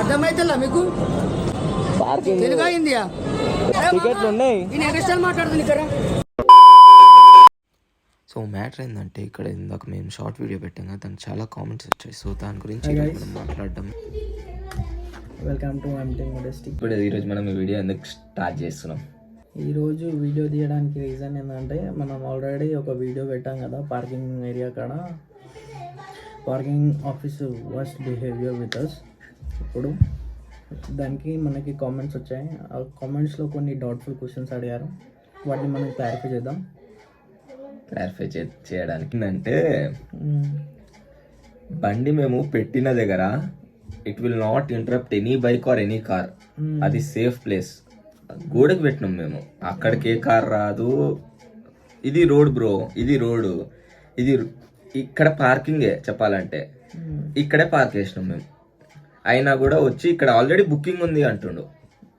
అర్థమైతుందా మీకు? తెలుగు అయింది మాట్లాడుతుంది ఇక్కడ. సో మ్యాటర్ ఏంటంటే ఇక్కడ ఇందాక మేము షార్ట్ వీడియో పెట్టాం కదా, దానికి చాలా కామెంట్స్ వచ్చాయి. సో దాని గురించి మనం మాట్లాడడం. Welcome to empty modesty. ఇప్పుడు ఈరోజు మనం ఈ వీడియో ఎందుకు స్టార్ట్ చేస్తున్నాం? ఈరోజు వీడియో తీయడానికి రీజన్ ఏంటంటే, మనం ఆల్రెడీ ఒక వీడియో పెట్టాం కదా పార్కింగ్ ఏరియా కాడ. Parking office worst behaviour with us. ఇప్పుడు దానికి మనకి కామెంట్స్ వచ్చాయి. ఆ కామెంట్స్లో కొన్ని డౌట్ఫుల్ క్వశ్చన్స్ అడిగారు, వాటిని మనం క్లారిఫై చేద్దాం. క్లారిఫై చేయడానికి అంటే, బండి మేము పెట్టిన దగ్గర it will not interrupt any bike or any car. అది సేఫ్ ప్లేస్. గోడకు పెట్టినాం మేము, అక్కడికి ఏ కార్ రాదు. ఇది రోడ్ బ్రో, ఇది రోడ్డు, ఇది ఇక్కడ పార్కింగే చెప్పాలంటే. ఇక్కడే పార్క్ చేసినాం మేము. అయినా కూడా వచ్చి ఇక్కడ ఆల్రెడీ బుకింగ్ ఉంది అంటుండు.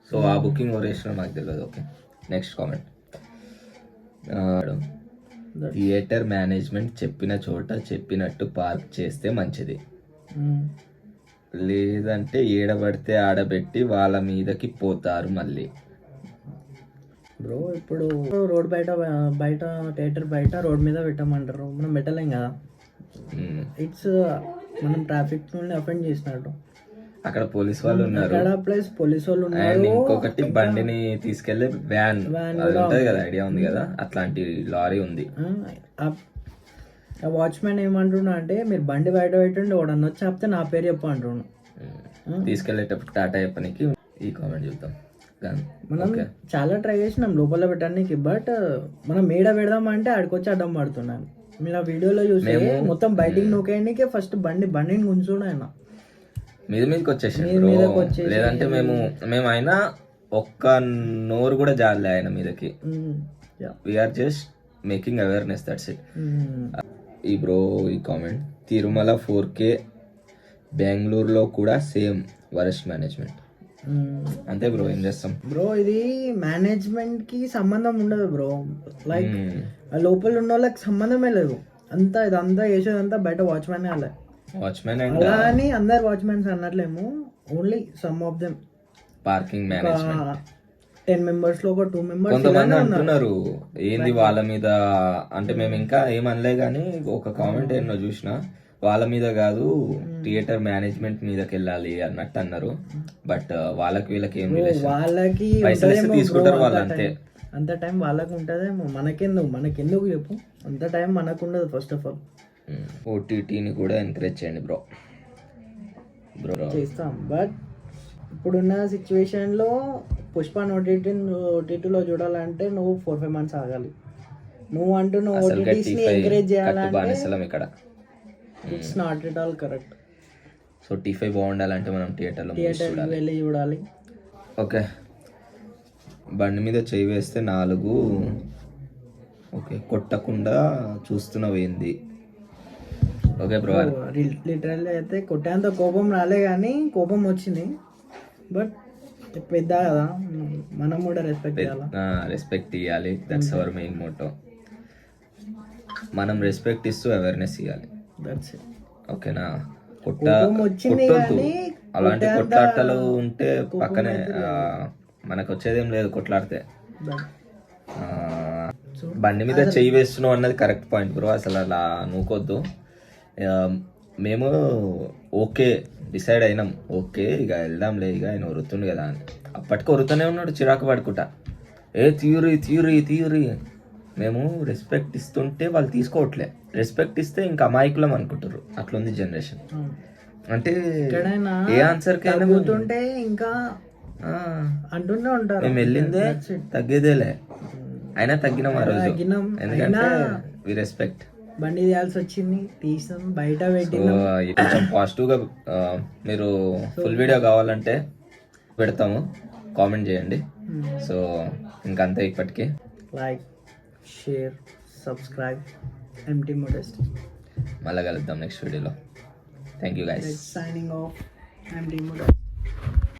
సో ఆ బుకింగ్ ఎవరు వేసినా మాకు తెలియదు. Okay, next comment. Theatre management చెప్పిన చోట చెప్పినట్టు పార్క్ చేస్తే మంచిది, లేదంటే ఏడబడితే ఆడబెట్టి వాళ్ళ మీదకి పోతారు మళ్ళీ. బ్రో ఇప్పుడు రోడ్ బయట థియేటర్ బయట రోడ్ మీద పెట్టమంటారు, మనం పెట్టలేం కదా. ఇట్స్ మనం ట్రాఫిక్ నుండి అఫెండ్ చేసినట్టు. అక్కడ పోలీస్ వాళ్ళు ఉన్నారు, ప్లస్ పోలీస్ వాళ్ళు ఉన్నారు. ఇంకొకటి బండిని తీసుకెళ్లే వ్యాన్ ఉంటది కదా, ఐడియా ఉంది కదా, అట్లాంటి లారీ ఉంది. ఆ వాచ్మెన్ ఏమంటున్నా అంటే, మీరు బండి బయట పెట్టండి, వాడన్న వచ్చి ఆపితే నా పేరు చెప్పు అంటున్నాను. తీసుకెళ్లేటప్పుడు టాటా చెప్పనికి ఈ కామెంట్ చూద్దాం. మనం చాలా ట్రై చేసినాం లోపల పెట్టడానికి, బట్ మనం మేడ పెడదాం అంటే ఆడికొచ్చి అడ్డం పడుతున్నాను. మీరు ఆ వీడియోలో చూసి మొత్తం బయటికి నూకేయడానికే ఫస్ట్ బండిని గుంజుడు ఆయన మీదకి వచ్చేసి. లేదంటే మేము అయినా ఒక్క నోరు కూడా జాలే ఆయన మీదకి. We are just making awareness, that's it. ఈ బ్రో ఈ కామెంట్, తిరుమల 4K బెంగళూరులో కూడా సేమ్ వరస్ట్ మేనేజ్మెంట్. అంతే బ్రో, ఏం చేస్తాం బ్రో. ఇది మేనేజ్మెంట్ కి సంబంధం ఉండదు బ్రో. లైక్ లోపల ఉన్న వాళ్ళకి సంబంధమే లేదు. ఇదంతా చేసేదంతా బయట వాచ్మెన్ అలా. వాచ్మెన్ అలా అని అందరు వాచ్మెన్స్ అన్నట్లేము, only some of them. Parking management 10 members లో ఒక 2 members కొంతమంది అంటున్నారు ఏంది వాళ్ళ మీద అంటే. మేము ఇంకా ఏమనలే కానీ ఒక కామెంట్ ఎన్నో చూసిన, వాళ్ళ మీద కాదు థియేటర్ మేనేజ్మెంట్ మీదకి వెళ్ళాలి అన్నట్టు అన్నారు. బట్ వాళ్ళకి వీళ్ళకి ఏం వాళ్ళకి తీసుకుంటారు వాళ్ళు, అంతే. అంత టైం వాళ్ళకి ఉంటదేమో, మనకెందుకు చెప్పు. అంత టైం మనకు ఉండదు. ఫస్ట్ ఆఫ్ ఆల్ ఓటీటీని కూడా ఎంకరేజ్ చేయండి బ్రో. చేస్తాం, బట్ ఇప్పుడున్న సిచ్యువేషన్లో పుష్ప ఓటీటీలో చూడాలంటే నువ్వు 4-5 months ఆగాలి. నువ్వు ఓటీటీస్ని ఎంకరేజ్ చేయాలంటే ఇక్కడ it's not at all correct. So T5 బాగుండాలంటే మనం థియేటర్లో వెళ్ళి చూడాలి. ఓకే, బండి మీద చేయి వేస్తే 4. ఓకే, కొట్టకుండా చూస్తున్నావు ఏంది? ఓకే బ్రో, లిటరల్లీ అయితే కొట్టేంత కోపం రాలే, కానీ కోపం వచ్చింది. బట్ పెద్ద కదా, మనం కూడా రెస్పెక్ట్ ఇవ్వాలి. That's our main motto. మనం రెస్పెక్ట్ ఇస్తూ అవేర్నెస్ ఇవ్వాలి. ఓకేనా? కొట్టొద్దు. అలాంటి కొట్లాటలు ఉంటే పక్కనే మనకు వచ్చేదేం లేదు కొట్లాడితే. బండి మీద చెయ్యి వేస్తున్నావు అన్నది కరెక్ట్ పాయింట్ బ్రో. అసలు అలా నూకొద్దు. మేము ఓకే డిసైడ్ అయినాం, ఓకే ఇక వెళ్దాంలే, ఇక ఆయన వరుతుండు కదా అని. అప్పటికి వరుతూనే ఉన్నాడు, చిరాకు పడుకుంటా. థియూరీ మేము రెస్పెక్ట్ ఇస్తుంటే వాళ్ళు తీసుకోవట్లే. రెస్పెక్ట్ ఇస్తే ఇంకా అమాయకులం అనుకుంటారు. అట్లుంది జనరేషన్. అంటే ఏ ఆన్సర్ కైనా ఇంకా అంటూనే ఉంటారు. మేము వెళ్ళిందే తగ్గేదేలే, అయినా తగ్గినాం ఆ రోజు. ఎందుకంటే వి రెస్పెక్ట్. బండి తీయాల్సి వచ్చింది, తీసాం, బయట పెట్టినాం. కొంచెం పాజిటివ్ గా మీరు ఫుల్ వీడియో కావాలంటే పెడతాము, కామెంట్ చేయండి. సో ఇంకంతే ఇప్పటికి. Like, share, subscribe empty modesty. మళ్ళీ కలుద్దాం నెక్స్ట్ వీడియోలో. Thank you guys. Signing off empty modesty.